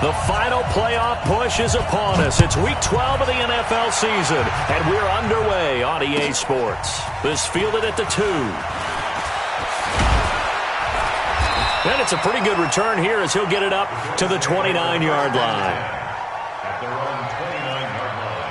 The final playoff push is upon us. It's Week 12 of the NFL season, and we're underway on EA Sports. This fielded at the 2. And it's a pretty good return here as he'll get it up to the 29-yard line. At their own 29-yard line.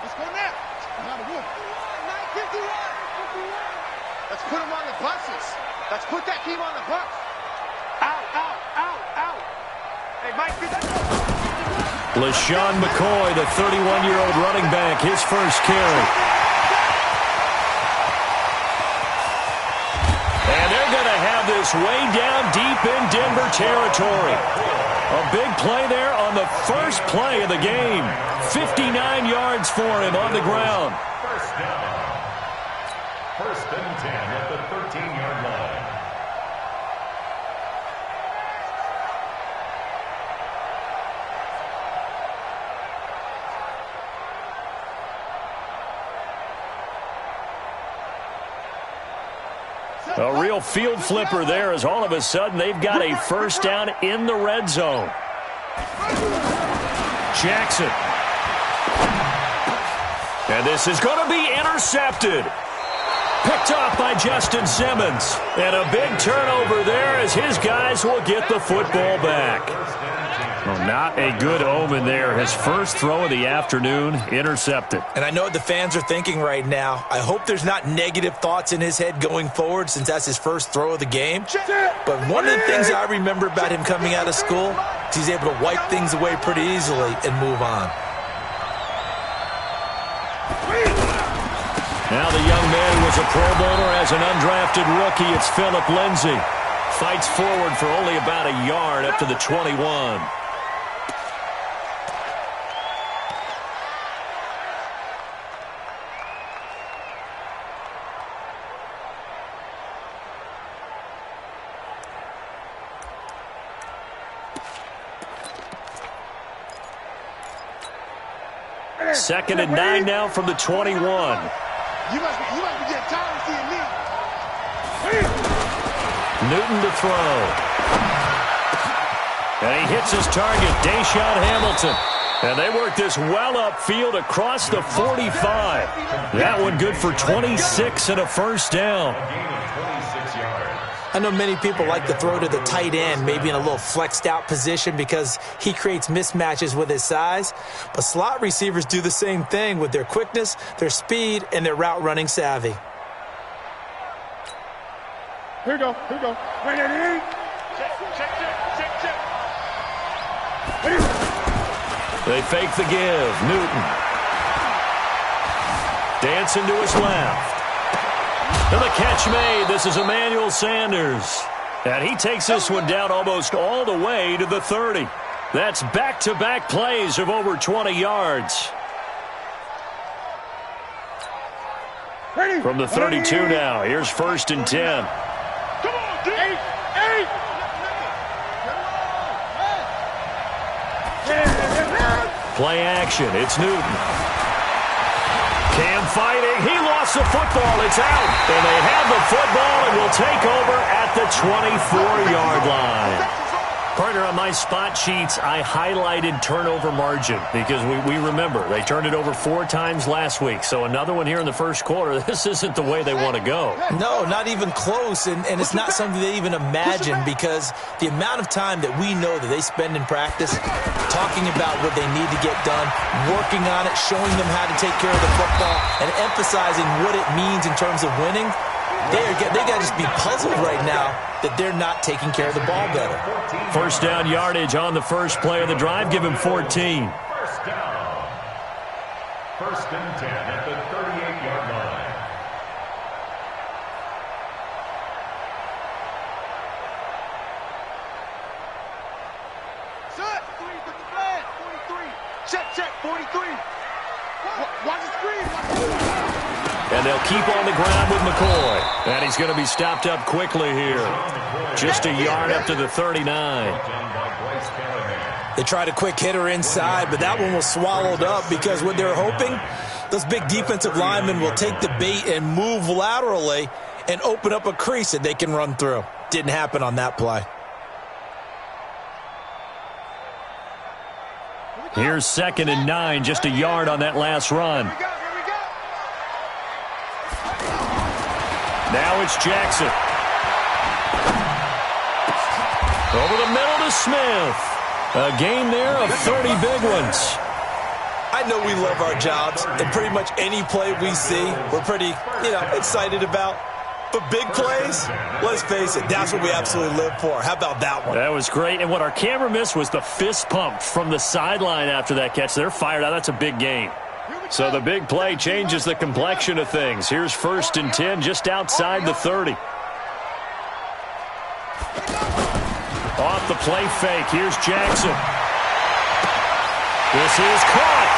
Let's go now. Let's put him on the buses. Let's put that team on the bus. Out, out, out, out. Hey, Mike, LaShawn McCoy, the 31-year-old running back, his first carry. And they're going to have this way down deep in Denver territory. A big play there on the first play of the game. 59 yards for him on the ground. First down. First and 10 at the 13-yard line. A real field flipper there as all of a sudden they've got a first down in the red zone. Jackson. And this is going to be intercepted. Picked off by Justin Simmons. And a big turnover there as his guys will get the football back. Well, not a good omen there. His first throw of the afternoon intercepted. And I know what the fans are thinking right now. I hope there's not negative thoughts in his head going forward since that's his first throw of the game. But one of the things I remember about him coming out of school is he's able to wipe things away pretty easily and move on. Now the young man who was a Pro Bowler as an undrafted rookie. It's Phillip Lindsay. Fights forward for only about a yard up to the 21. Second and 9 now from the 21. You must be getting tired of seeing me. Newton to throw. And he hits his target, Deshaun Hamilton. And they work this well upfield across the 45. That one good for 26 and a first down. I know many people like to throw to the tight end, maybe in a little flexed out position because he creates mismatches with his size. But slot receivers do the same thing with their quickness, their speed, and their route running savvy. Here we go. Right in. Check. They fake the give. Newton. Dancing to his left. And the catch made. This is Emmanuel Sanders. And he takes this one down almost all the way to the 30. That's back-to-back plays of over 20 yards. From the 32 now. Here's first and 10. Come on, D. 8. Play action. It's Newton. Cam fighting. He lost the football. It's out. And they have the football and will take over at the 24-yard line. Partner, on my spot sheets, I highlighted turnover margin because we remember they turned it over 4 times last week. So another one here in the first quarter. This isn't the way they want to go. No, not even close. And it's not something they even imagine because the amount of time that we know that they spend in practice talking about what they need to get done, working on it, showing them how to take care of the football, and emphasizing what it means in terms of winning. They got to just be puzzled right now that they're not taking care of the ball better. First down yardage on the first play of the drive. Give him 14. First down. First and 10 at the 38-yard line. Set. 43. Check. 43. Watch the screen. And they'll keep on the ground with McCoy. And he's going to be stopped up quickly here. Just a yard up to the 39. They tried a quick hitter inside, but that one was swallowed up because what they're hoping, those big defensive linemen will take the bait and move laterally and open up a crease that they can run through. Didn't happen on that play. Here's 2nd and 9, just a yard on that last run. Now it's Jackson. Over the middle to Smith. A game there of 30 big ones. I know we love our jobs, and pretty much any play we see, we're pretty, excited about. But big plays, let's face it, that's what we absolutely live for. How about that one? That was great. And what our camera missed was the fist pump from the sideline after that catch. They're fired out. That's a big game. So the big play changes the complexion of things. Here's 1st and 10 just outside the 30. Off the play fake. Here's Jackson. This is caught.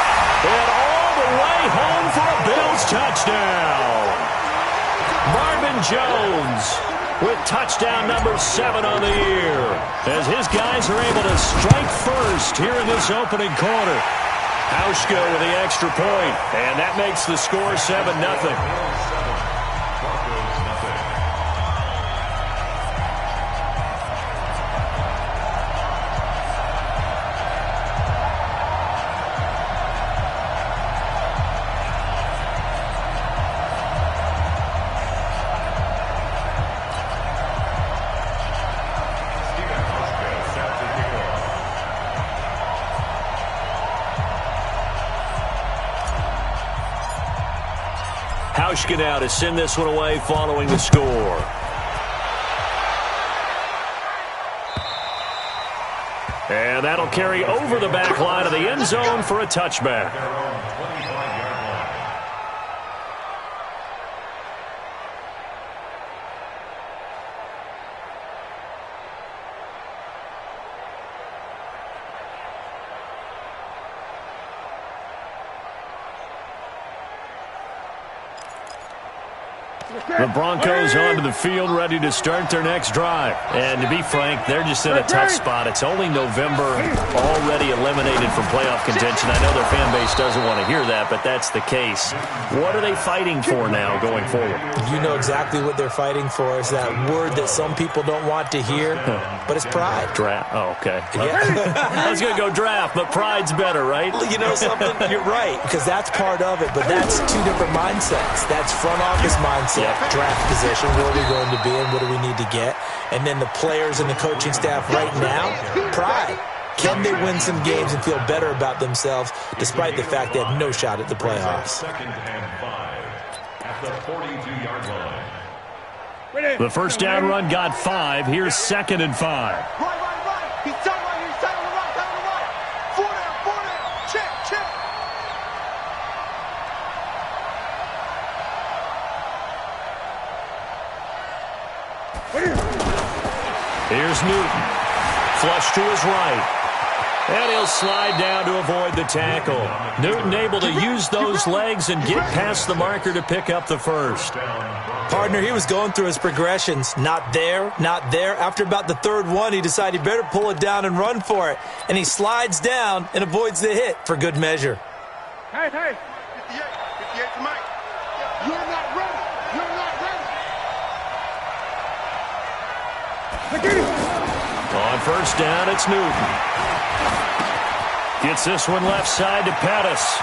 And all the way home for a Bills touchdown. Marvin Jones with touchdown number 7 on the year as his guys are able to strike first here in this opening quarter. Hauschka with the extra point, and that makes the score 7-0. Hauschka now to send this one away following the score. And that'll carry over the back line of the end zone for a touchback. The Broncos onto the field, ready to start their next drive. And to be frank, they're just in a tough spot. It's only November, already eliminated from playoff contention. I know their fan base doesn't want to hear that, but that's the case. What are they fighting for now going forward? You know exactly what they're fighting for. Is that word that some people don't want to hear, but it's pride. Draft. Oh, okay. Yeah. I was going to go draft, but pride's better, right? You know something? You're right, because that's part of it, but that's two different mindsets. That's front office mindset. Draft position, where are we going to be and what do we need to get? And then the players and the coaching staff right now, pride. Can they win some games and feel better about themselves despite the fact they have no shot at the playoffs? 2nd and 5 at the 42-yard line. The first down run got 5. Here's 2nd and 5. Right. He's tight right here. He's tight on the right. 4 down. Check. Here's Newton. Flush to his right. And he'll slide down to avoid the tackle. Newton able to use those legs and get past the marker to pick up the first. Partner, he was going through his progressions. Not there. After about the third one, he decided he better pull it down and run for it. And he slides down and avoids the hit for good measure. Hey. 58 to Mike. You're not ready. On first down, it's Newton. Gets this one left side to Pettis.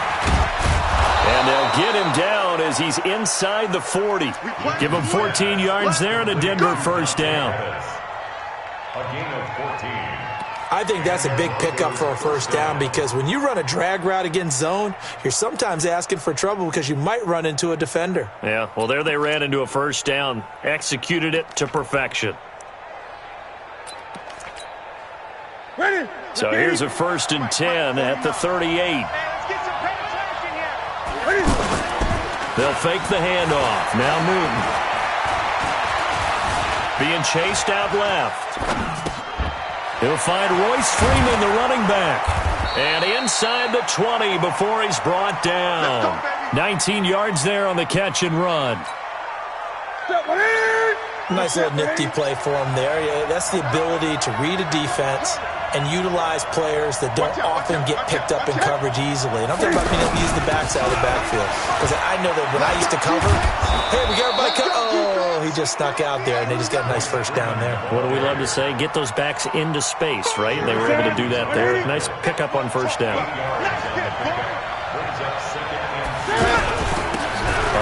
And they'll get him down as he's inside the 40. Give him 14 yards there and a Denver first down. A gain of 14. I think that's a big pickup for a first down because when you run a drag route against zone, you're sometimes asking for trouble because you might run into a defender. Yeah, well, there they ran into a first down. Executed it to perfection. So here's a 1st and 10 at the 38. They'll fake the handoff. Now Newton. Being chased out left. He'll find Royce Freeman, the running back. And inside the 20 before he's brought down. 19 yards there on the catch and run. Nice little nifty play for him there. Yeah, that's the ability to read a defense, and utilize players that don't often get picked up in coverage easily. And I'm talking about being able to use the backside of the backfield. Because I know that when I used to cover, hey, we got everybody oh, he just snuck out there, and they just got a nice first down there. What do we love to say? Get those backs into space, right? They were able to do that there. Nice pickup on first down.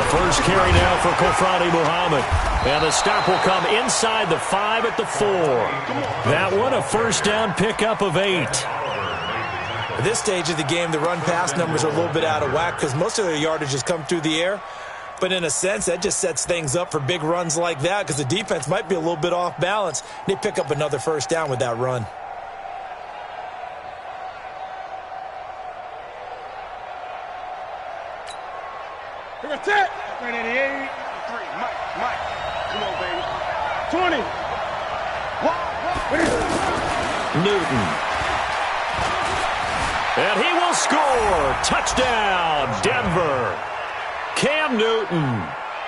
First carry now for Kofrani Muhammad. And the stop will come inside the 5 at the 4. That one a first down pickup of 8. At this stage of the game, the run-pass numbers are a little bit out of whack because most of their yardage has come through the air. But in a sense, that just sets things up for big runs like that because the defense might be a little bit off balance. They pick up another first down with that run. That's it. 88. 3. Mike. Come on, baby. 20. Newton. And he will score. Touchdown, Denver. Cam Newton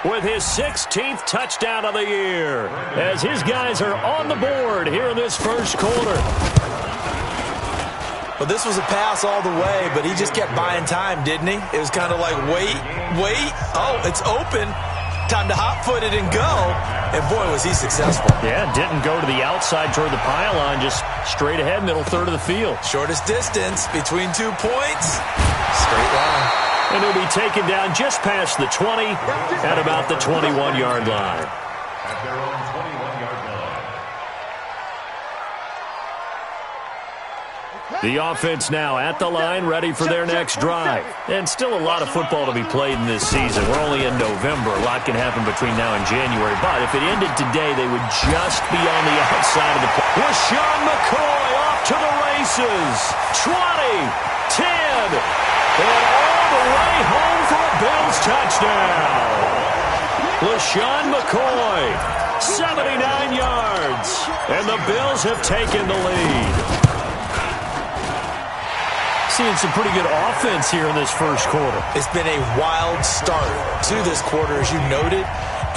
with his 16th touchdown of the year as his guys are on the board here in this first quarter. Well, this was a pass all the way, but he just kept buying time, didn't he? It was kind of like, wait. Oh, it's open. Time to hot-foot it and go. And, boy, was he successful. Yeah, didn't go to the outside toward the pylon, just straight ahead, middle third of the field. Shortest distance between 2 points. Straight line. And he'll be taken down just past the 20 at about the 21-yard line. At their own 21-yard line. The offense now at the line, ready for their next drive. And still a lot of football to be played in this season. We're only in November. A lot can happen between now and January. But if it ended today, they would just be on the outside of the play. LaShawn McCoy off to the races. 20, 10, and all the way home for a Bills touchdown. LaShawn McCoy, 79 yards. And the Bills have taken the lead. Seeing some pretty good offense here in this first quarter. It's been a wild start to this quarter, as you noted.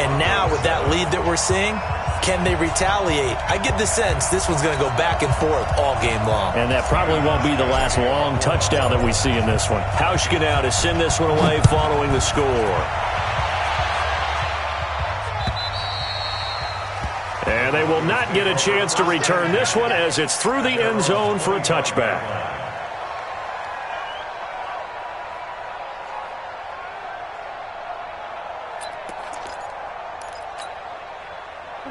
And now with that lead that we're seeing, can they retaliate? I get the sense this one's going to go back and forth all game long. And that probably won't be the last long touchdown that we see in this one. Hauschka now to send this one away following the score. And they will not get a chance to return this one as it's through the end zone for a touchback.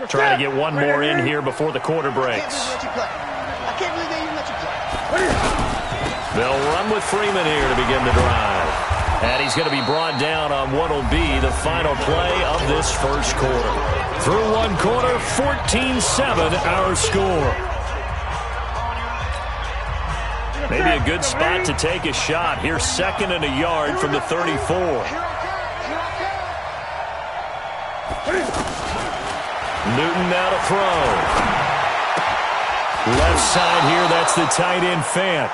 Trying to get one more in here before the quarter breaks. I can't believe they even let you play. They'll run with Freeman here to begin the drive. And he's going to be brought down on what will be the final play of this first quarter. Through one quarter, 14-7 our score. Maybe a good spot to take a shot. Here's 2nd and a yard from the 34. Newton now to throw. Left side here, that's the tight end Fant.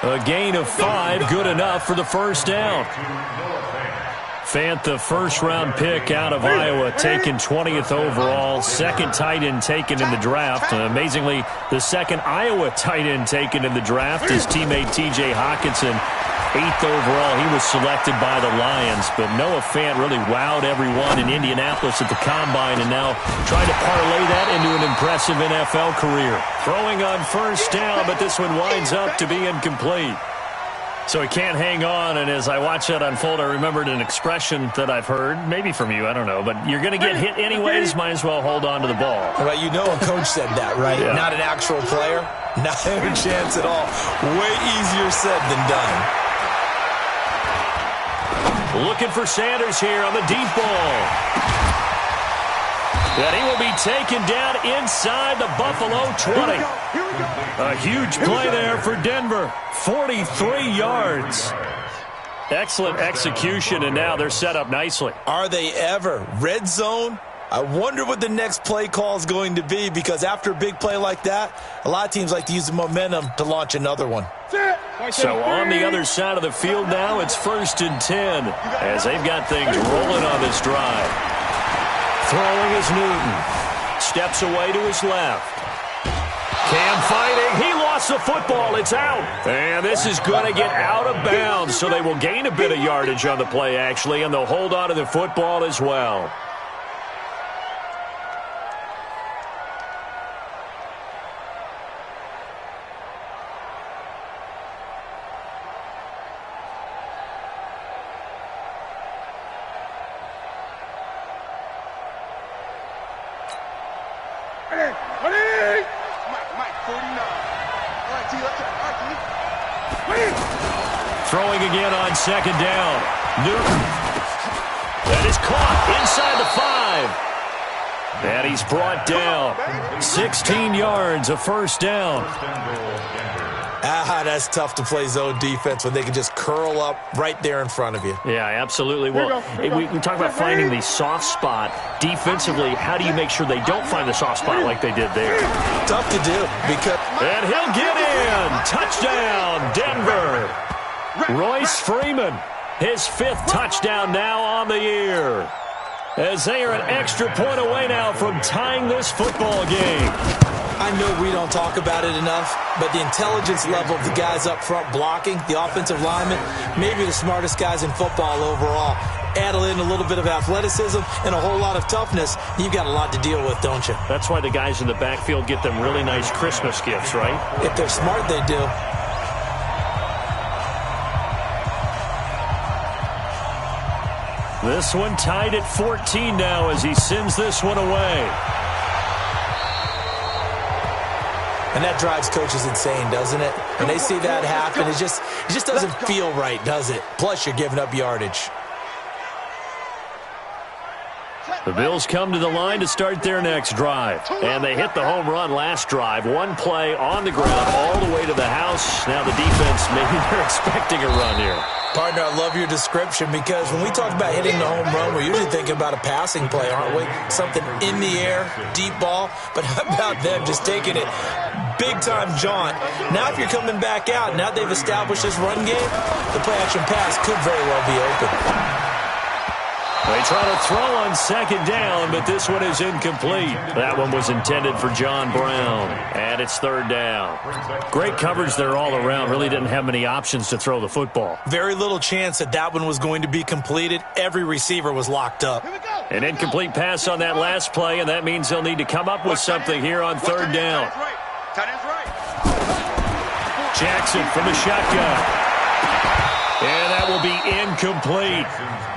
A gain of 5, good enough for the first down. Fant, the first-round pick out of Iowa, taken 20th overall. 2nd tight end taken in the draft. Amazingly, the 2nd Iowa tight end taken in the draft. His teammate T.J. Hawkinson, 8th overall. He was selected by the Lions. But Noah Fant really wowed everyone in Indianapolis at the Combine and now trying to parlay that into an impressive NFL career. Throwing on first down, but this one winds up to be incomplete. So he can't hang on, and as I watch that unfold, I remembered an expression that I've heard, maybe from you, I don't know, but you're going to get hit anyways, might as well hold on to the ball. Well, you know a coach said that, right? Yeah. Not an actual player. Not a chance at all. Way easier said than done. Looking for Sanders here on the deep ball. And he will be taken down inside the Buffalo 20. A huge play there for Denver. 43 yards. Excellent execution, and now they're set up nicely. Are they ever? Red zone? I wonder what the next play call is going to be, because after a big play like that, a lot of teams like to use the momentum to launch another one. So on the other side of the field now, it's 1st and 10 as they've got things rolling on this drive. Throwing is Newton. Steps away to his left. Cam fighting. He lost across the football. It's out. And this is going to get out of bounds, so they will gain a bit of yardage on the play, actually, and they'll hold on to the football as well. Throwing again on second down. Newton. That is caught inside the 5. And he's brought down. 16 yards, a first down. That's tough to play zone defense when they can just curl up right there in front of you. Yeah, absolutely. Well, we talk about finding the soft spot. Defensively, how do you make sure they don't find the soft spot like they did there? Tough to do because... And he'll get in. Touchdown, Denver. Royce Freeman, his 5th touchdown now on the year. As they are an extra point away now from tying this football game. I know we don't talk about it enough, but the intelligence level of the guys up front blocking, the offensive linemen, maybe the smartest guys in football overall. Add in a little bit of athleticism and a whole lot of toughness, you've got a lot to deal with, don't you? That's why the guys in the backfield get them really nice Christmas gifts, right? If they're smart, they do. This one tied at 14 now as he sends this one away. And that drives coaches insane, doesn't it? When they see that happen, it just doesn't feel right, does it? Plus, you're giving up yardage. The Bills come to the line to start their next drive. And they hit the home run last drive. One play on the ground all the way to the house. Now the defense, maybe they're expecting a run here. Partner, I love your description because when we talk about hitting the home run, we're usually thinking about a passing play, aren't we? Something in the air, deep ball. But how about them just taking it big-time jaunt? Now if you're coming back out, now they've established this run game, the play-action pass could very well be open. They try to throw on second down, but this one is incomplete. That one was intended for John Brown, and it's third down. Great coverage there all around. Really didn't have many options to throw the football. Very little chance that one was going to be completed. Every receiver was locked up. An incomplete pass on that last play, and that means they'll need to come up with something here on third down. Jackson from the shotgun. And that will be incomplete.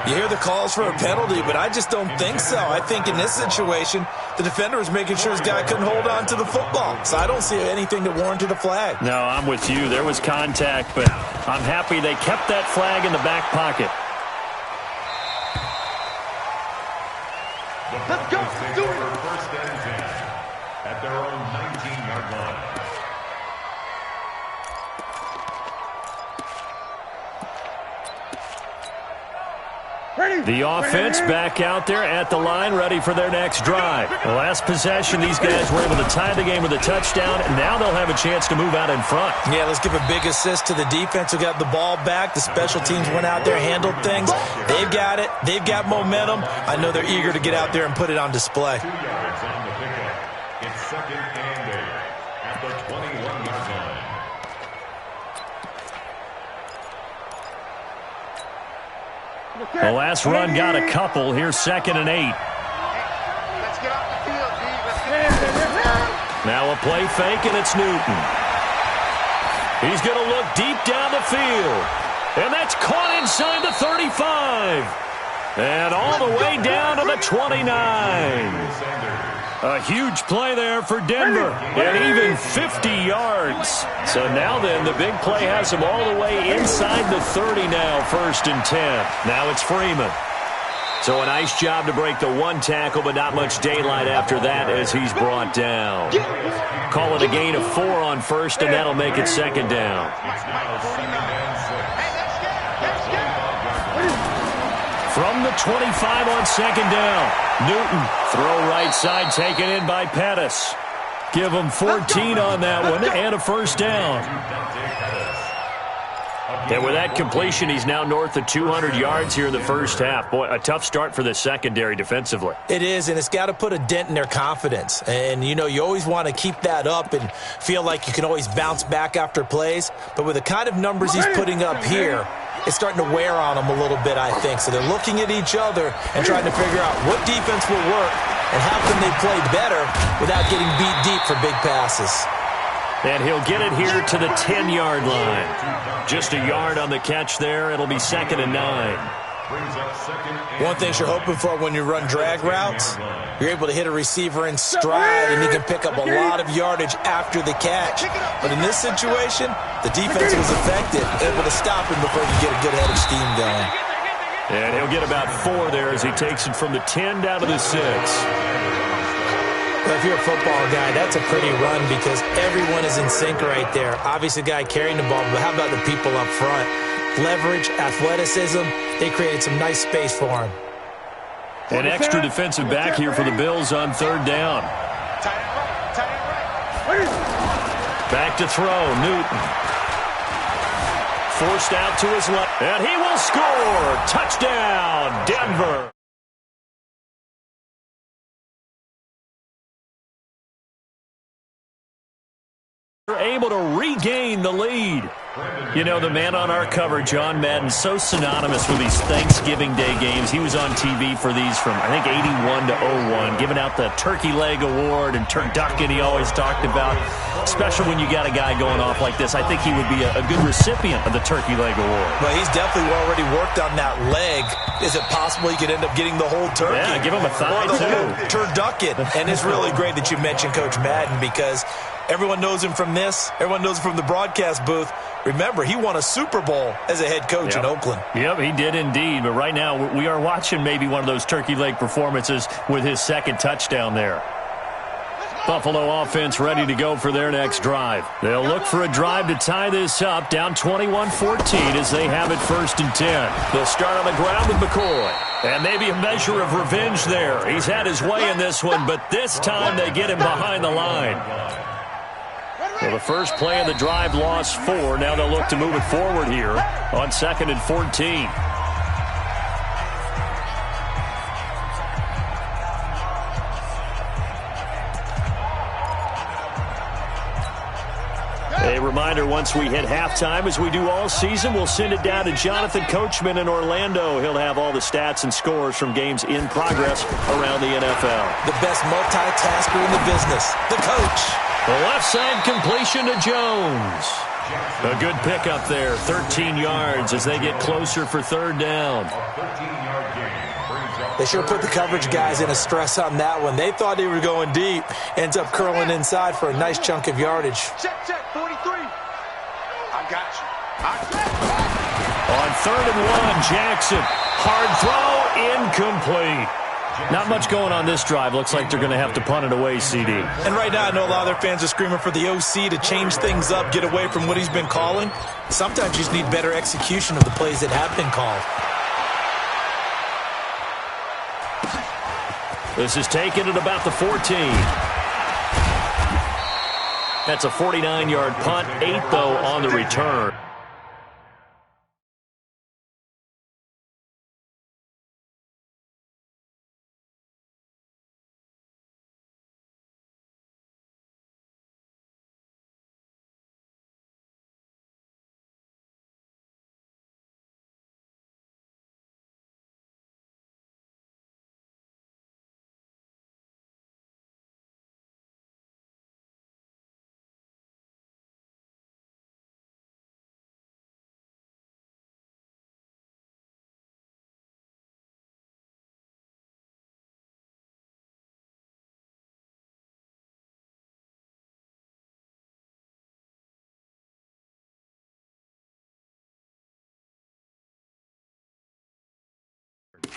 You hear the calls for a penalty, but I just don't think so. I think in this situation, the defender was making sure his guy couldn't hold on to the football. So I don't see anything that warranted a flag. No, I'm with you. There was contact, but I'm happy they kept that flag in the back pocket. Let's go. Do it. First and 10 at their own 19-yard line. The offense back out there at the line, ready for their next drive. The last possession, these guys were able to tie the game with a touchdown, and now they'll have a chance to move out in front. Yeah, let's give a big assist to the defense who got the ball back. The special teams went out there, handled things. They've got it. They've got momentum. I know they're eager to get out there and put it on display. 2 yards on the pickup. It's second and 8 at the 21-yard line. The last run got a couple. Here's second and 8. Let's get off the field, D. Let's get Now a play fake, and it's Newton. He's going to look deep down the field. And that's caught inside the 35. And all the way down to the 29. A huge play there for Denver, and even 50 yards. So now then, the big play has him all the way inside the 30 now, first and 10. Now it's Freeman. So a nice job to break the one tackle, but not much daylight after that as he's brought down. Call it a gain of 4 on first, and that'll make it second down. From the 25 on second down. Newton, throw right side, taken in by Pettis. Give him 14 on that one and a first down. And with that completion, he's now north of 200 yards here in the first half. Boy, a tough start for the secondary defensively. It is, and it's got to put a dent in their confidence. And, you know, you always want to keep that up and feel like you can always bounce back after plays. But with the kind of numbers he's putting up here, it's starting to wear on them a little bit, I think. So they're looking at each other and trying to figure out what defense will work and how can they play better without getting beat deep for big passes. And he'll get it here to the 10-yard line. Just a yard on the catch there. It'll be 2nd and 9. One thing you're hoping for when you run drag routes, you're able to hit a receiver in stride, and he can pick up a lot of yardage after the catch. But in this situation, the defense was effective, able to stop him before he get a good head of steam going. And he'll get about 4 there as he takes it from the 10 down to the 6. Well, if you're a football guy, that's a pretty run because everyone is in sync right there. Obviously, the guy carrying the ball, but how about the people up front? Leverage, athleticism, they created some nice space for him. An extra defensive back here for the Bills on 3rd down. Back to throw, Newton. Forced out to his left, and he will score! Touchdown, Denver! Able to regain the lead. You know, the man on our cover, John Madden, so synonymous with these Thanksgiving Day games. He was on TV for these from, I think, 81 to 01, giving out the Turkey Leg Award and turducken he always talked about. Special when you got a guy going off like this. I think he would be a good recipient of the Turkey Leg Award. Well, he's definitely already worked on that leg. Is it possible he could end up getting the whole turkey? Yeah, give him a thigh, or the too. whole turducken. And it's really great that you mentioned Coach Madden because everyone knows him from this. Everyone knows him from the broadcast booth. Remember, he won a Super Bowl as a head coach in Oakland. Yep, he did indeed. But right now, we are watching maybe one of those turkey leg performances with his 2nd touchdown there. Buffalo offense ready to go for their next drive. They'll look for a drive to tie this up, down 21-14 as they have it 1st and 10. They'll start on the ground with McCoy. And maybe a measure of revenge there. He's had his way in this one, but this time they get him behind the line. Well, the first play of the drive lost 4. Now they'll look to move it forward here on 2nd and 14. A reminder, once we hit halftime, as we do all season, we'll send it down to Jonathan Coachman in Orlando. He'll have all the stats and scores from games in progress around the NFL. The best multitasker in the business, the coach. The left side completion to Jones. A good pickup there, 13 yards as they get closer for 3rd down. They sure put the coverage guys in a stress on that one. They thought they were going deep. Ends up curling inside for a nice chunk of yardage. Check, 43. I got you. On 3rd and 1, Jackson. Hard throw, incomplete. Not much going on this drive. Looks like they're going to have to punt it away, CD. And right now, I know a lot of their fans are screaming for the OC to change things up, get away from what he's been calling. Sometimes you just need better execution of the plays that have been called. This is taken at about the 14. That's a 49-yard punt, 8, though, on the return.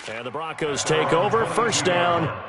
And the Broncos take over, 1st down.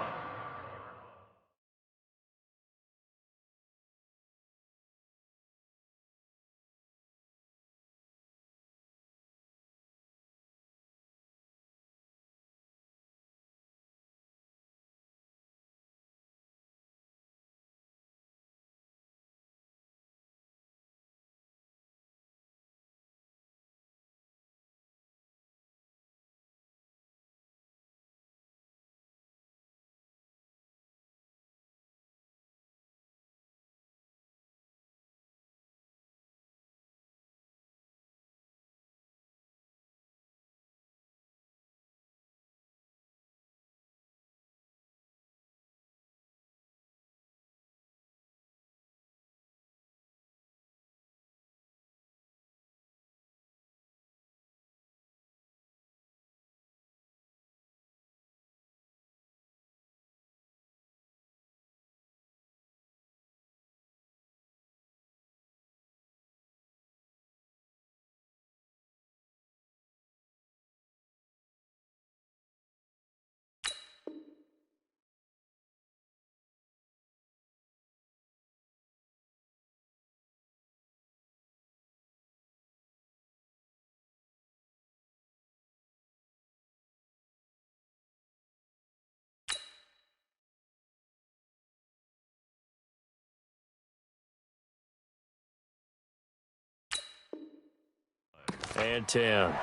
And 10.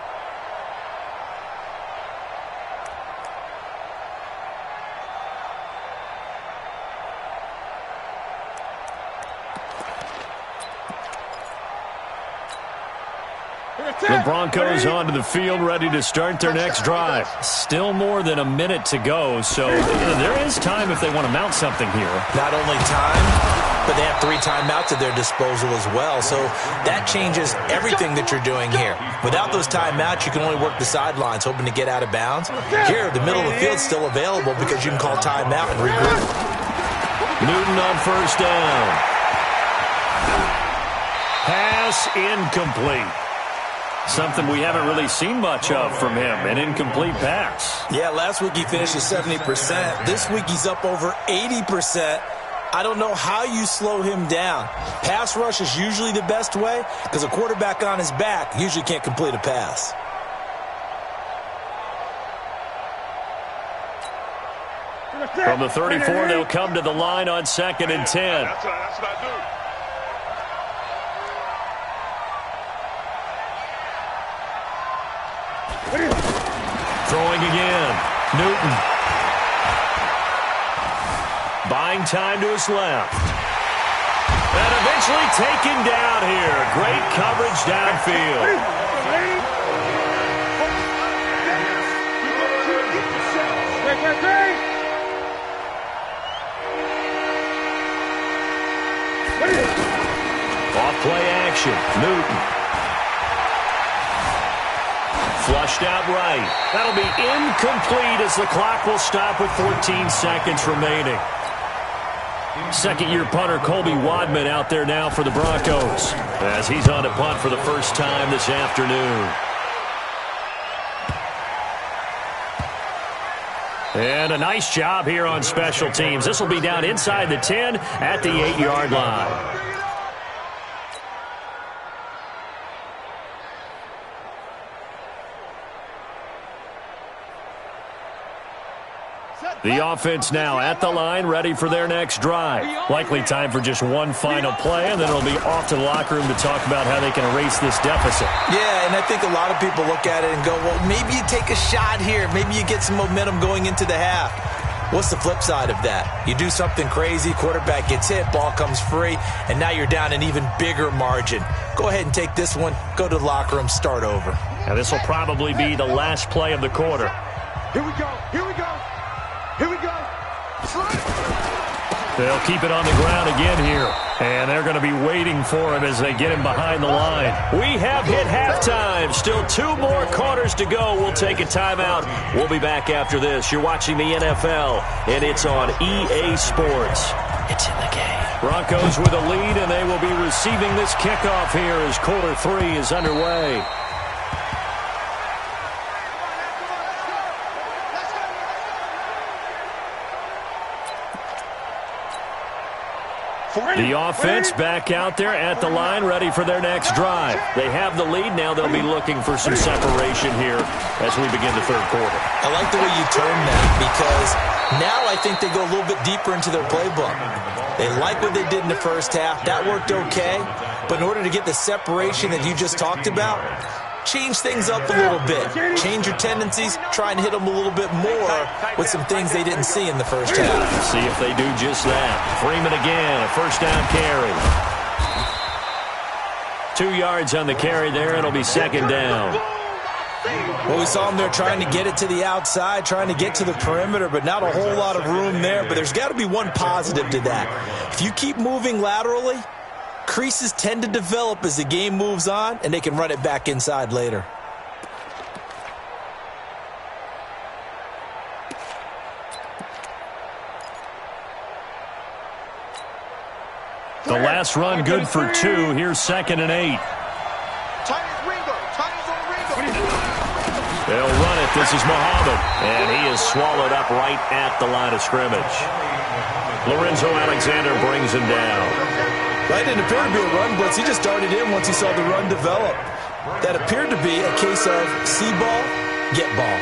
The Broncos onto the field, ready to start their next drive. Still more than a minute to go, so there is time if they want to mount something here. Not only time, but they have 3 timeouts at their disposal as well, so that changes everything that you're doing here. Without those timeouts, you can only work the sidelines, hoping to get out of bounds. Here, the middle of the field's still available because you can call timeout and regroup. Newton on first down. Pass incomplete. Something we haven't really seen much of from him, an incomplete pass. Yeah, last week he finished at 70%. This week he's up over 80%. I don't know how you slow him down. Pass rush is usually the best way because a quarterback on his back usually can't complete a pass. From the 34, they'll come to the line on 2nd and 10. That's what I do. Throwing again. Newton. Buying time to his left. And eventually taken down here. Great coverage downfield. Off-play action. Newton. Flushed out right. That'll be incomplete as the clock will stop with 14 seconds remaining. Second-year punter Colby Wadman out there now for the Broncos as he's on to punt for the first time this afternoon. And a nice job here on special teams. This will be down inside the 10 at the 8-yard line. The offense now at the line, ready for their next drive. Likely time for just one final play, and then it'll be off to the locker room to talk about how they can erase this deficit. Yeah, and I think a lot of people look at it and go, well, maybe you take a shot here. Maybe you get some momentum going into the half. What's the flip side of that? You do something crazy, quarterback gets hit, ball comes free, and now you're down an even bigger margin. Go ahead and take this one, go to the locker room, start over. Now this will probably be the last play of the quarter. Here we go. Here we go. Here we go. They'll keep it on the ground again here. And they're going to be waiting for him as they get him behind the line. We have hit halftime. Still 2 more quarters to go. We'll take a timeout. We'll be back after this. You're watching the NFL, and it's on EA Sports. It's in the game. Broncos with a lead, and they will be receiving this kickoff here as quarter 3 is underway. The offense back out there at the line, ready for their next drive. They have the lead. Now they'll be looking for some separation here as we begin the third quarter. I like the way you term that because now I think they go a little bit deeper into their playbook. They like what they did in the first half. That worked okay. But in order to get the separation that you just talked about, change things up a little bit. Change your tendencies. Try and hit them a little bit more with some things they didn't see in the first half. See if they do just that. Freeman again, a first down carry. 2 yards on the carry there. It'll be second down. Well, we saw them there trying to get it to the outside, trying to get to the perimeter, but not a whole lot of room there. But there's got to be one positive to that. If you keep moving laterally, creases tend to develop as the game moves on, and they can run it back inside later. The last run good for 2. Here's 2nd and 8. They'll run it. This is Muhammad. And he is swallowed up right at the line of scrimmage. Lorenzo Alexander brings him down. That didn't appear to be a run blitz. He just darted in once he saw the run develop. That appeared to be a case of see ball, get ball.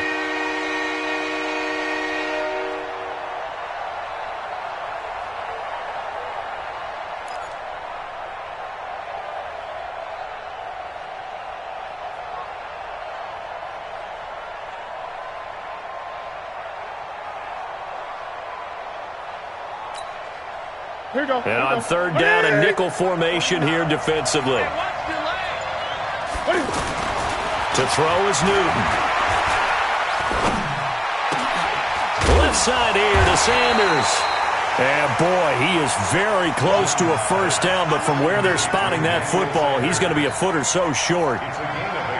Here we go. And on third down, a nickel formation here defensively. To throw is Newton. Left side here to Sanders. And, boy, he is very close to a first down, but from where they're spotting that football, he's going to be a foot or so short.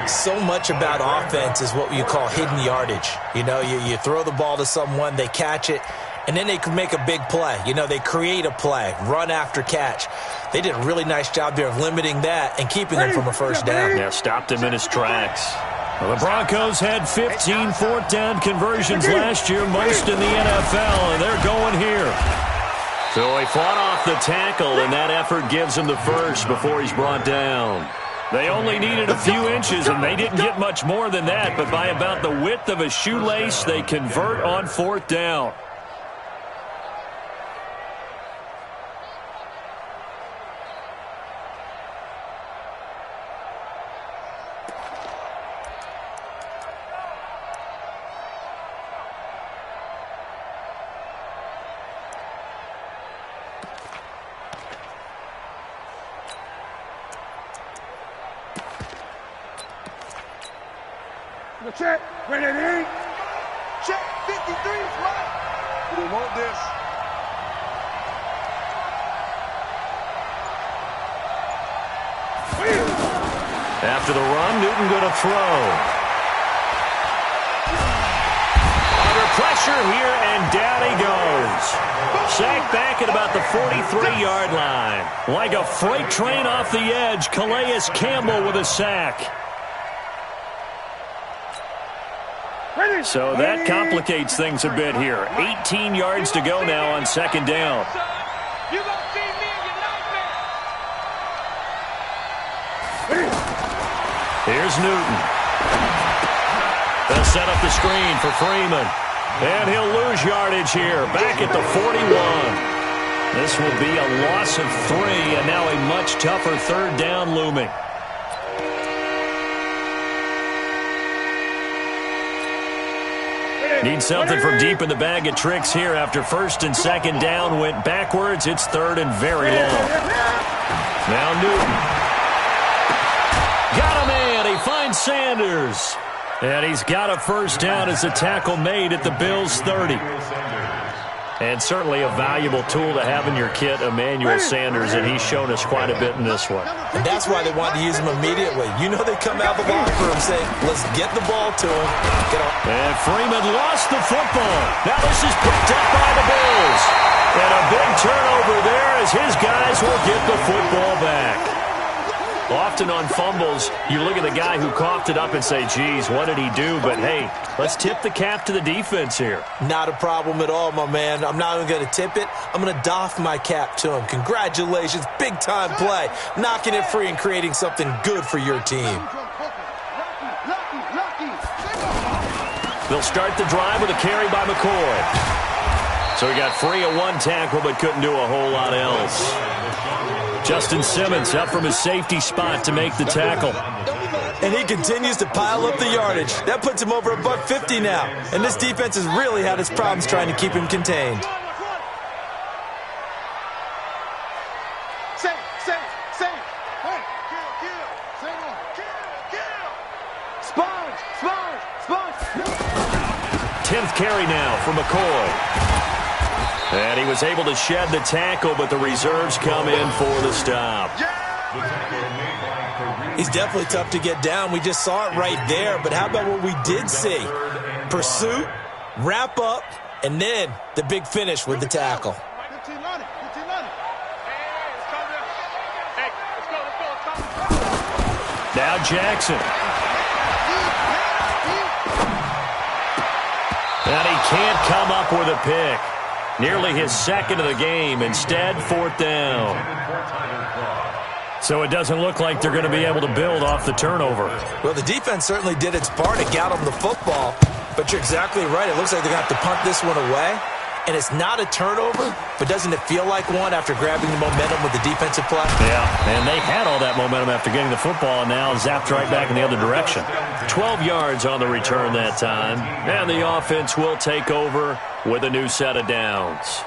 So much about offense is what you call hidden yardage. You know, you throw the ball to someone, they catch it, and then they can make a big play. You know, they create a play, run after catch. They did a really nice job there of limiting that and keeping them from a first down. Yeah, stopped him in his tracks. Well, the Broncos had 15 fourth down conversions last year, most in the NFL, and they're going here. So he fought off the tackle, and that effort gives him the first before he's brought down. They only needed a few inches, and they didn't get much more than that, but by about the width of a shoelace, they convert on fourth down. Check. Ready? Check. 53 is right. We want this. After the run, Newton going to throw. Under pressure here, and down he goes. Sacked back at about the 43-yard line. Like a freight train off the edge, Calais Campbell with a sack. So that complicates things a bit here. 18 yards to go now on second down. Here's Newton. They'll set up the screen for Freeman. And he'll lose yardage here. Back at the 41. This will be a loss of 3, and now a much tougher third down looming. Need something from deep in the bag of tricks here after first and second down went backwards. It's third and very long. Now Newton. Got a man. He finds Sanders. And he's got a first down as a tackle made at the Bills' 30. And certainly a valuable tool to have in your kit, Emmanuel Sanders, and he's shown us quite a bit in this one. And that's why they wanted to use him immediately. You know they come out of the locker room saying, let's get the ball to him. And Freeman lost the football. Now this is picked up by the Bills. And a big turnover there as his guys will get the football back. Often on fumbles, you look at the guy who coughed it up and say, geez, what did he do? But, hey, let's tip the cap to the defense here. Not a problem at all, my man. I'm not even going to tip it. I'm going to doff my cap to him. Congratulations. Big-time play. Knocking it free and creating something good for your team. They'll start the drive with a carry by McCoy. So he got free of one tackle but couldn't do a whole lot else. Justin Simmons up from his safety spot to make the tackle. And he continues to pile up the yardage. That puts him over $150 now. And this defense has really had its problems trying to keep him contained. Tenth carry now for McCoy. And he was able to shed the tackle, but the reserves come in for the stop. He's definitely tough to get down. We just saw it right there. But how about what we did see? Pursuit, wrap up, and then the big finish with the tackle. Now Jackson. And he can't come up with a pick. Nearly his second of the game. Instead, fourth down. So it doesn't look like they're going to be able to build off the turnover. Well, the defense certainly did its part to get them the football. But you're exactly right. It looks like they're going to have to punt this one away. And it's not a turnover, but doesn't it feel like one after grabbing the momentum with the defensive play? Yeah, and they had all that momentum after getting the football and now zapped right back in the other direction. 12 yards on the return that time. And the offense will take over with a new set of downs.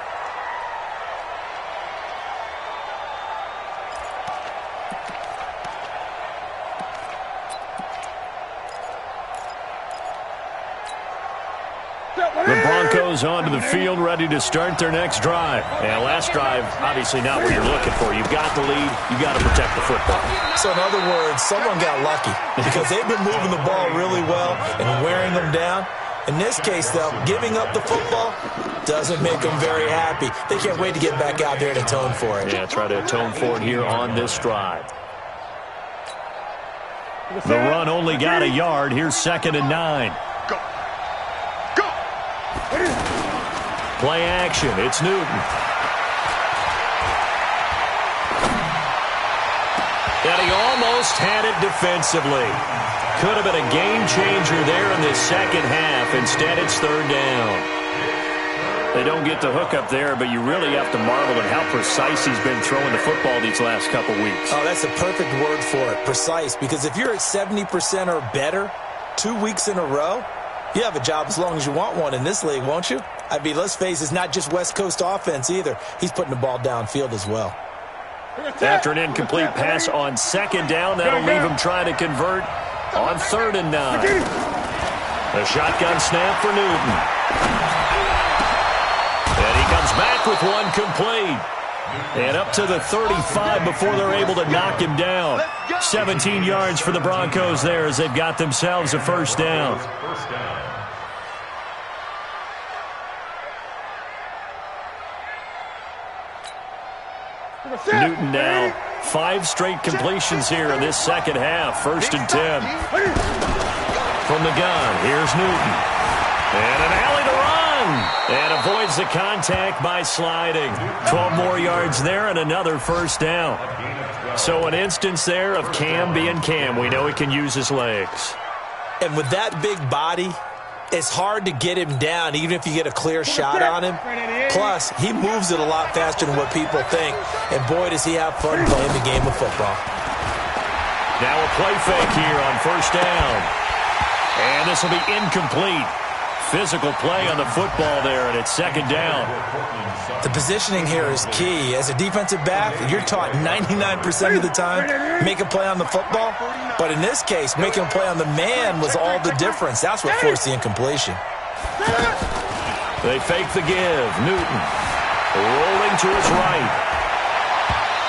Broncos onto the field, ready to start their next drive. And last drive, obviously not what you're looking for. You've got the lead. You've got to protect the football. So in other words, someone got lucky because they've been moving the ball really well and wearing them down. In this case, though, giving up the football doesn't make them very happy. They can't wait to get back out there and atone for it. Yeah, try to atone for it here on this drive. The run only got a yard. Here's 2nd and 9. Go. Go. Play action. It's Newton. And he almost had it defensively. Could have been a game changer there in this second half. Instead, it's 3rd down. They don't get the hook up there, but you really have to marvel at how precise he's been throwing the football these last couple weeks. Oh, that's a perfect word for it, precise, because if you're at 70% or better 2 weeks in a row, you have a job as long as you want one in this league, won't you? I mean, let's face it, it's not just West Coast offense either. He's putting the ball downfield as well. After an incomplete pass on 2nd down, that'll leave him trying to convert on 3rd and 9. A shotgun snap for Newton. And he comes back with one complete. And up to the 35 before they're able to knock him down. 17 yards for the Broncos there as they've got themselves a 1st down. Newton now 5 straight completions here in this second half. 1st and 10. From the gun, here's Newton. And an alley to run. And avoids the contact by sliding. 12 more yards there and another 1st down. So an instance there of Cam being Cam. We know he can use his legs. And with that big body, it's hard to get him down even if you get a clear shot on him. Plus, he moves it a lot faster than what people think. And boy, does he have fun playing the game of football. Now a play fake here on 1st down. And this will be incomplete. Physical play on the football there, and it's 2nd down. The positioning here is key. As a defensive back, you're taught 99% of the time, make a play on the football. But in this case, making a play on the man was all the difference. That's what forced the incompletion. They fake the give. Newton rolling to his right.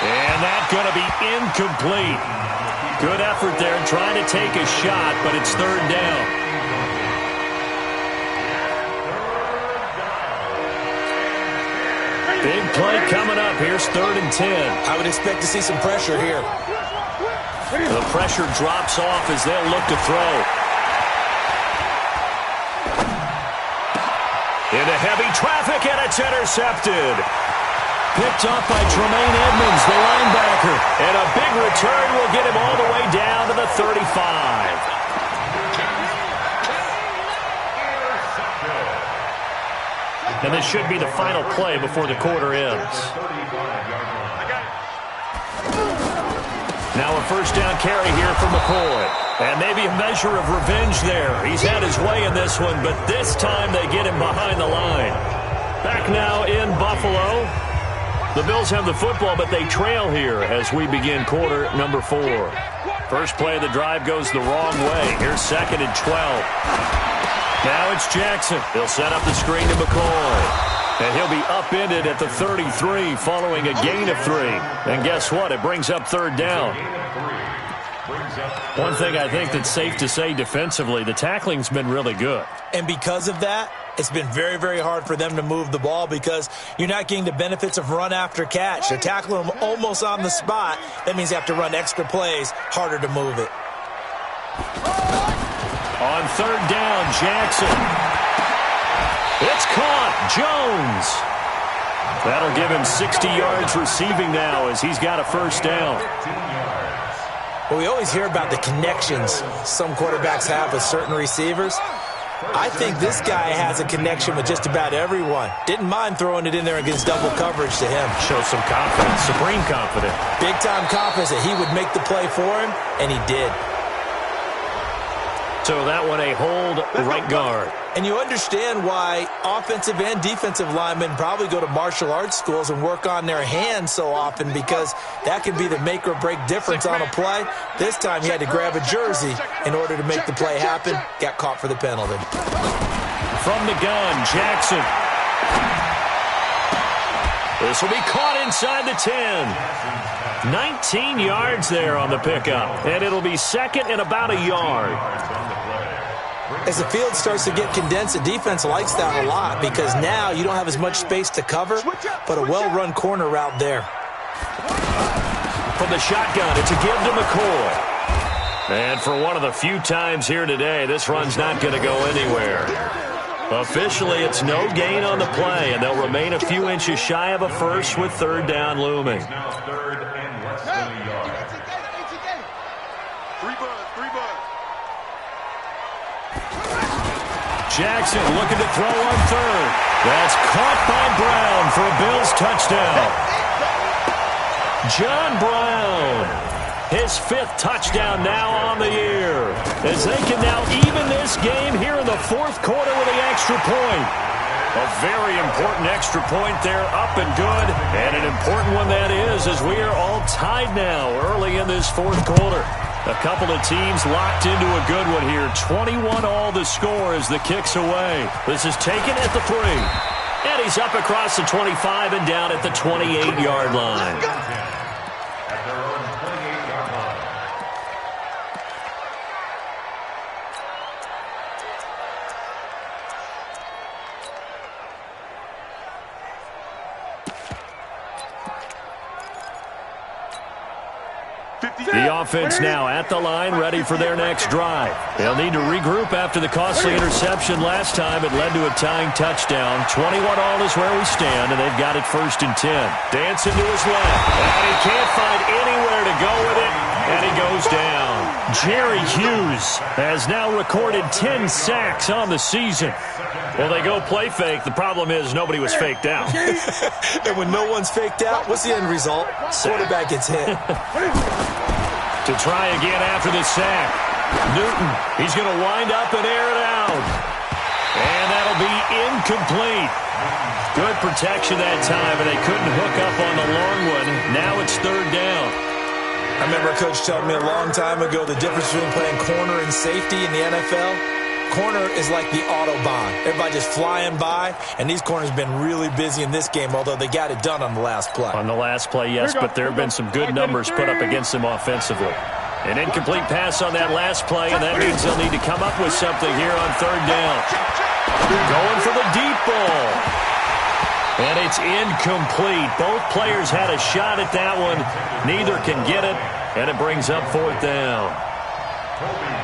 And that's going to be incomplete. Good effort there trying to take a shot, but it's 3rd down. Big play coming up. Here's 3rd and 10. I would expect to see some pressure here. The pressure drops off as they'll look to throw. Into heavy traffic, and it's intercepted. Picked up by Tremaine Edmonds, the linebacker. And a big return will get him all the way down to the 35. And this should be the final play before the quarter ends. Now a 1st down carry here for McCoy. And maybe a measure of revenge there. He's had his way in this one, but this time they get him behind the line. Back now in Buffalo. The Bills have the football, but they trail here as we begin quarter number 4. First play of the drive goes the wrong way. Here's 2nd and 12. Now it's Jackson. He'll set up the screen to McCoy. And he'll be upended at the 33 following a gain of 3. And guess what? It brings up 3rd down. One thing I think that's safe to say defensively, the tackling's been really good. And because of that, it's been very, very hard for them to move the ball because you're not getting the benefits of run after catch. They're tackling them almost on the spot. That means you have to run extra plays, harder to move it. On 3rd down, Jackson. It's caught. Jones. That'll give him 60 yards receiving now as he's got a 1st down. Well, we always hear about the connections some quarterbacks have with certain receivers. I think this guy has a connection with just about everyone. Didn't mind throwing it in there against double coverage to him. Shows some confidence, supreme confidence. Big-time confidence that he would make the play for him, and he did. So that one a hold right guard. And you understand why offensive and defensive linemen probably go to martial arts schools and work on their hands so often because that can be the make or break difference on a play. This time he had to grab a jersey in order to make the play happen. Got caught for the penalty. from the gun, Jackson. This will be caught inside the 10. 19 yards there on the pickup, and it'll be second and about a yard. As the field starts to get condensed, the defense likes that a lot because now you don't have as much space to cover, but a well-run corner route there. From the shotgun, it's a give to McCoy. And for one of the few times here today, this run's not going to go anywhere. Officially, it's no gain on the play, and they'll remain a few inches shy of a first with third down looming. Now third and less than a yard. Jackson looking to throw on third. That's caught by Brown for a Bills touchdown. John Brown, his 5th touchdown now on the year, as they can now even this game here in the 4th quarter with the extra point. A very important extra point there, up and good, and an important one that is, as we are all tied now early in this 4th quarter. A couple of teams locked into a good one here. 21 all the score as the kick's away. This is taken at the 3. And he's up across the 25 and down at the 28-yard line. At their own 28-yard line. The offense now at the line, ready for their next drive. They'll need to regroup after the costly interception last time. It led to a tying touchdown. 21 all is where we stand, and they've got it 1st and 10. Dancing to his left, and he can't find anywhere to go with it, and he goes down. Jerry Hughes has now recorded 10 sacks on the season. Well, they go play fake. The problem is nobody was faked out. And when no one's faked out, what's the end result? Quarterback gets hit. To try again after the sack. Newton, he's going to wind up and air it out. And that'll be incomplete. Good protection that time, and they couldn't hook up on the long one. Now it's 3rd down. I remember a coach telling me a long time ago the difference between playing corner and safety in the NFL. Corner is like the Autobahn. Everybody just flying by, and these corners have been really busy in this game, although they got it done on the last play. On the last play, yes, but there have been some good numbers put up against them offensively. An incomplete pass on that last play, and that means they'll need to come up with something here on 3rd down. Going for the deep ball. And it's incomplete. Both players had a shot at that one. Neither can get it, and it brings up 4th down.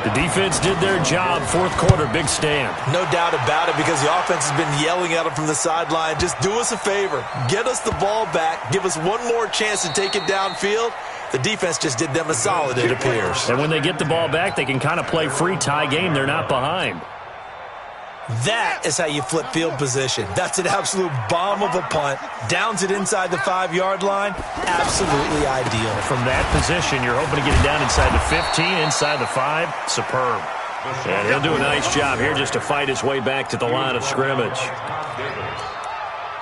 The defense did their job. 4th quarter, big stand. No doubt about it, because the offense has been yelling at them from the sideline. Just do us a favor. Get us the ball back. Give us one more chance to take it downfield. The defense just did them a solid, it appears. And when they get the ball back, they can kind of play free tie game. They're not behind. That is how you flip field position. That's an absolute bomb of a punt. Downs it inside the 5-yard line. Absolutely ideal. From that position, you're hoping to get it down inside the 15, inside the 5. Superb. And he'll do a nice job here just to fight his way back to the line of scrimmage.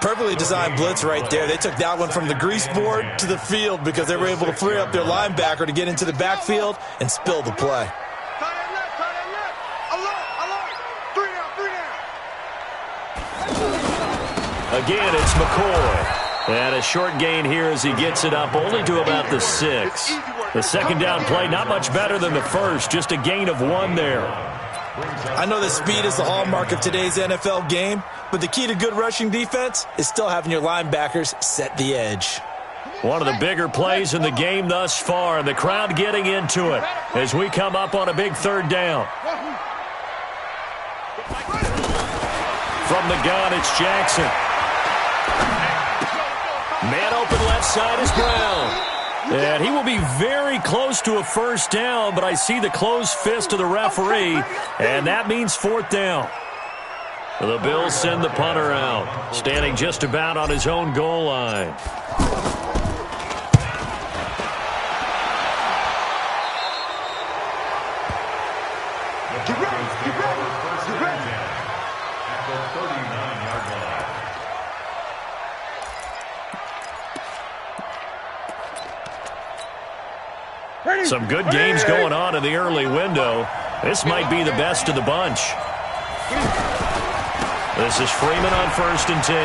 Perfectly designed blitz right there. They took that one from the grease board to the field because they were able to free up their linebacker to get into the backfield and spill the play. Again, it's McCoy. And a short gain here as he gets it up only to about the 6. The 2nd down play, not much better than the first. Just a gain of 1 there. I know that speed is the hallmark of today's NFL game, but the key to good rushing defense is still having your linebackers set the edge. One of the bigger plays in the game thus far, and the crowd getting into it as we come up on a big 3rd down. From the gun, it's Jackson. Man open left side is Brown. And he will be very close to a 1st down, but I see the closed fist of the referee, and that means 4th down. The Bills send the punter out, standing just about on his own goal line. Some good games going on in the early window. This might be the best of the bunch. This is Freeman on 1st and 10.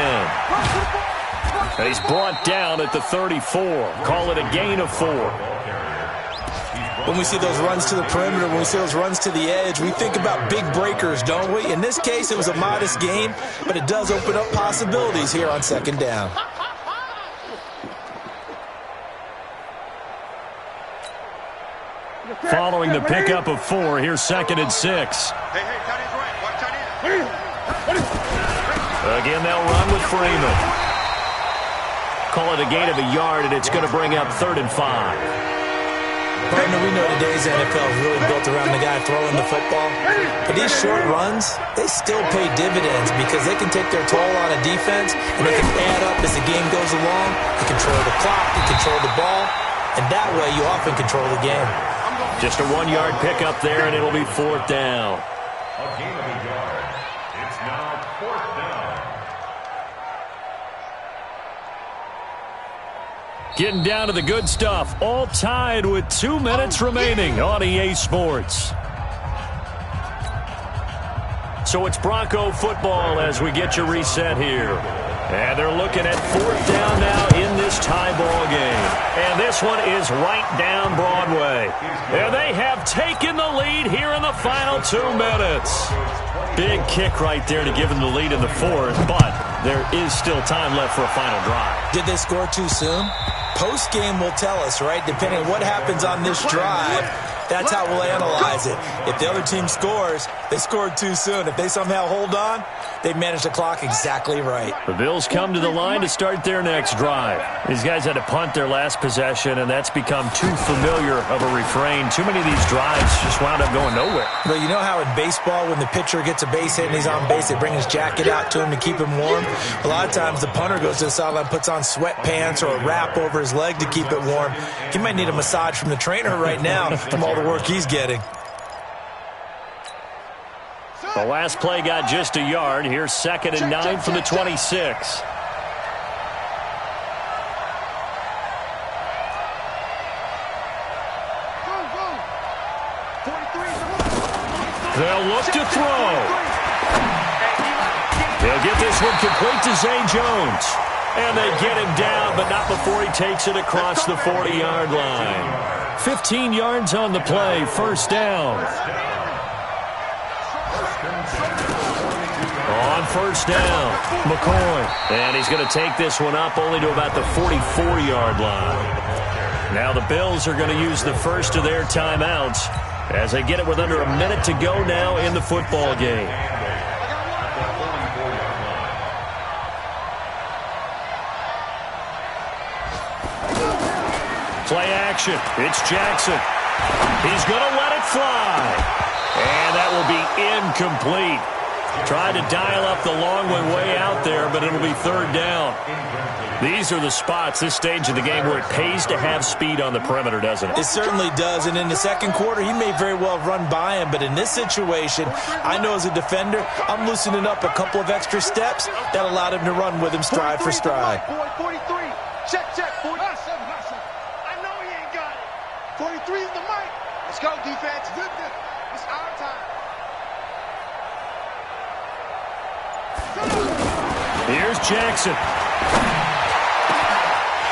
And he's brought down at the 34. Call it a gain of 4. When we see those runs to the perimeter, when we see those runs to the edge, we think about big breakers, don't we? In this case, it was a modest gain, but it does open up possibilities here on 2nd down. Following the pickup of 4, here's 2nd and 6. Hey, tight end's right. Watch tight end. Again, they'll run with Freeman. Call it a gain of a yard, and it's going to bring up 3rd and 5. Partner, we know today's NFL is really built around the guy throwing the football. But these short runs, they still pay dividends because they can take their toll on a defense, and they can add up as the game goes along. They control the clock, they control the ball, and that way you often control the game. Just a 1-yard pickup there, and it'll be 4th down. A gain of a yard. It's now 4th down. Getting down to the good stuff. All tied with 2 minutes remaining on EA Sports. So it's Bronco football as we get you reset here. And they're looking at 4th down now in this tie ball game. And this one is right down Broadway. And they have taken the lead here in the final 2 minutes. Big kick right there to give them the lead in the 4th, but there is still time left for a final drive. Did they score too soon? Post-game will tell us, right? Depending on what happens on this drive, that's how we'll analyze it. If the other team scores, they scored too soon. If they somehow hold on, they managed the clock exactly right. The Bills come to the line to start their next drive. These guys had to punt their last possession, and that's become too familiar of a refrain. Too many of these drives just wound up going nowhere. But you know how in baseball, when the pitcher gets a base hit and he's on base, they bring his jacket out to him to keep him warm? A lot of times the punter goes to the sideline, puts on sweatpants or a wrap over his leg to keep it warm. He might need a massage from the trainer right now from all the work he's getting. The last play got just a yard. Here's 2nd and 9 from the 26. They'll look to throw. They'll get this one complete to Zay Jones. And they get him down, but not before he takes it across the 40-yard line. 15 yards on the play, 1st down. On 1st down, McCoy. And he's going to take this one up only to about the 44-yard line. Now the Bills are going to use the first of their timeouts as they get it with under a minute to go now in the football game. Play action. It's Jackson. He's going to let it fly. And that will be incomplete. Tried to dial up the long way out there, but it'll be 3rd down. These are the spots, this stage of the game, where it pays to have speed on the perimeter, doesn't it? It certainly does, and in the 2nd quarter, he may very well run by him, but in this situation, I know as a defender, I'm loosening up a couple of extra steps that allowed him to run with him stride for stride. 43. Check. 40. I know he ain't got it. 43 is the mic. Let's go, defense. It's our time. Here's Jackson.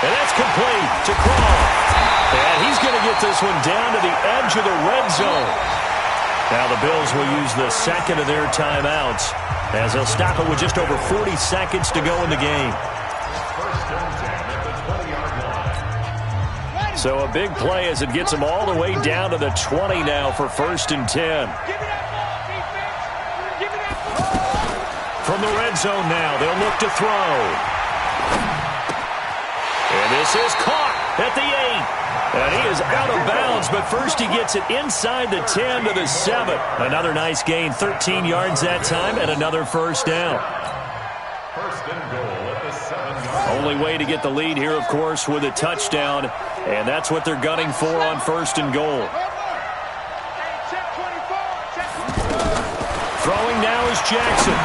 And that's complete to Croft. And he's going to get this one down to the edge of the red zone. Now the Bills will use the 2nd of their timeouts as they'll stop it with just over 40 seconds to go in the game. So a big play as it gets them all the way down to the 20 now for 1st and 10. From the red zone now, they'll look to throw. And this is caught at the 8. And he is out of bounds, but first he gets it inside the 10 to the 7. Another nice gain, 13 yards that time, and another 1st down. 1st and goal at the 7-yard. Only way to get the lead here, of course, with a touchdown, and that's what they're gunning for on 1st and goal. Throwing now is Jackson.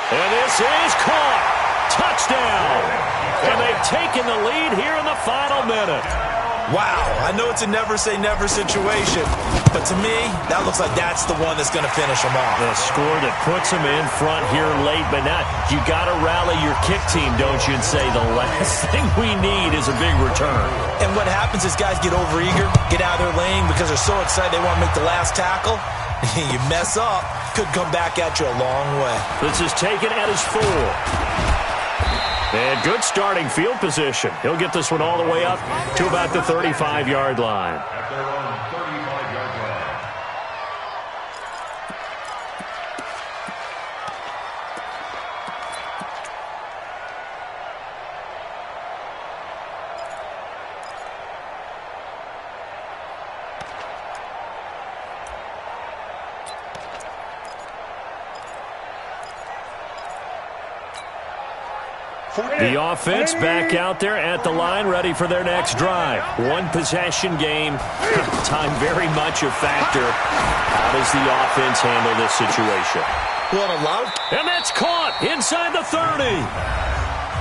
And this is caught. Touchdown. And they've taken the lead here in the final minute. Wow, I know it's a never say never situation, but to me, that looks like that's the one that's going to finish them off. The score that puts them in front here late, but now you got to rally your kick team, don't you, and say the last thing we need is a big return. And what happens is guys get overeager, get out of their lane because they're so excited they want to make the last tackle. You mess up, could come back at you a long way. This is taken at his 4. And good starting field position. He'll get this one all the way up to about the 35-yard line. At their own 35-yard line. The offense back out there at the line, ready for their next drive. One possession game. Time very much a factor. How does the offense handle this situation? And that's caught inside the 30.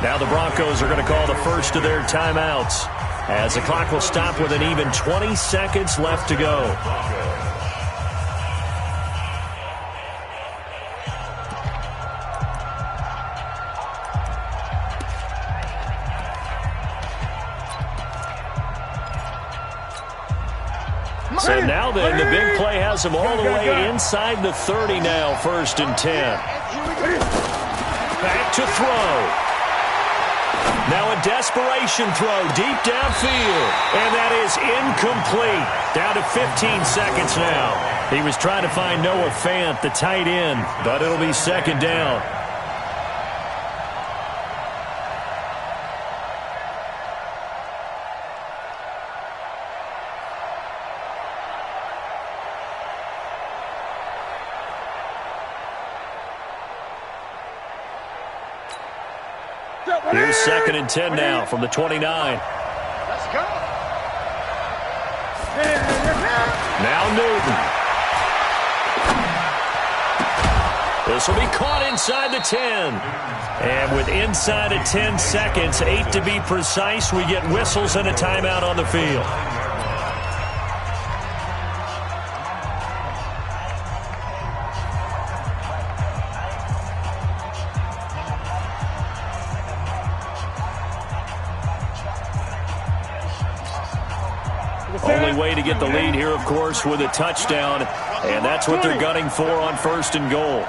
Now the Broncos are going to call the first of their timeouts, as the clock will stop with an even 20 seconds left to go. So now then, the big play has them all the way inside the 30 now, 1st and 10. Back to throw. Now a desperation throw deep downfield. And that is incomplete. Down to 15 seconds now. He was trying to find Noah Fant, the tight end, but it'll be 2nd down. Here's 2nd and 10 now from the 29. Let's go. Now Newton. This will be caught inside the 10. And with inside of 10 seconds, 8 to be precise, we get whistles and a timeout on the field. Only way to get the lead here, of course, with a touchdown, and that's what they're gunning for on 1st and goal.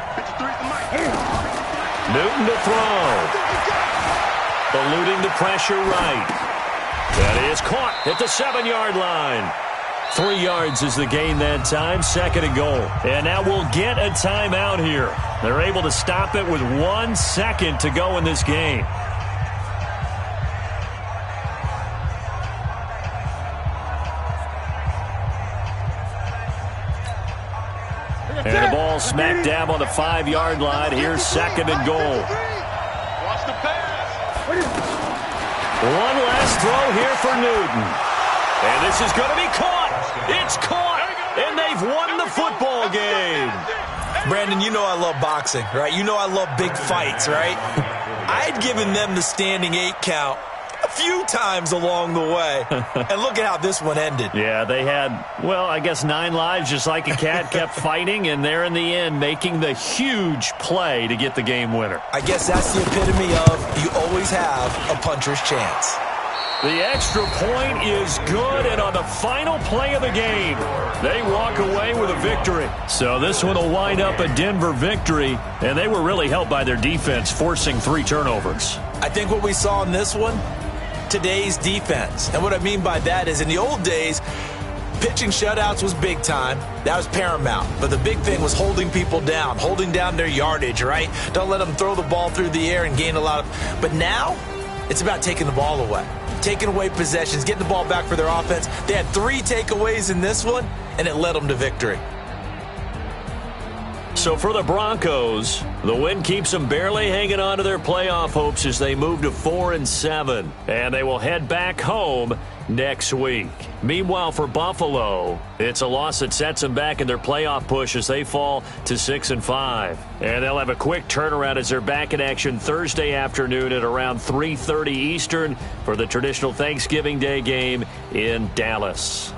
Newton to throw. Eluding the pressure right. That is caught at the 7-yard line. 3 yards is the gain that time, 2nd and goal. And now we'll get a timeout here. They're able to stop it with 1 second to go in this game. And the ball smack dab on the 5-yard line. Here's 2nd and goal. Watch the pass. One last throw here for Newton. And this is going to be caught. It's caught. And they've won the football game. Brandon, you know I love boxing, right? You know I love big fights, right? I'd given them the standing 8 count a few times along the way. And look at how this one ended. Yeah, they had, well, I guess 9 lives, just like a cat, kept fighting, and they're in the end making the huge play to get the game winner. I guess that's the epitome of you always have a puncher's chance. The extra point is good, and on the final play of the game, they walk away with a victory. So this one will wind up a Denver victory, and they were really helped by their defense, forcing 3 turnovers. I think what we saw in this one, today's defense. And what I mean by that is in the old days, pitching shutouts was big time. That was paramount. But the big thing was holding people down, holding down their yardage, right? Don't let them throw the ball through the air and gain a lot of... But now, it's about taking the ball away. Taking away possessions, getting the ball back for their offense. They had 3 takeaways in this one, and it led them to victory. So for the Broncos, the win keeps them barely hanging on to their playoff hopes as they move to 4-7. And they will head back home next week. Meanwhile, for Buffalo, it's a loss that sets them back in their playoff push as they fall to 6-5. And they'll have a quick turnaround as they're back in action Thursday afternoon at around 3:30 Eastern for the traditional Thanksgiving Day game in Dallas.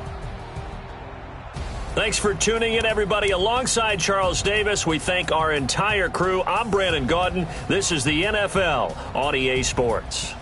Thanks for tuning in, everybody. Alongside Charles Davis, we thank our entire crew. I'm Brandon Gaudin. This is the NFL on EA Sports.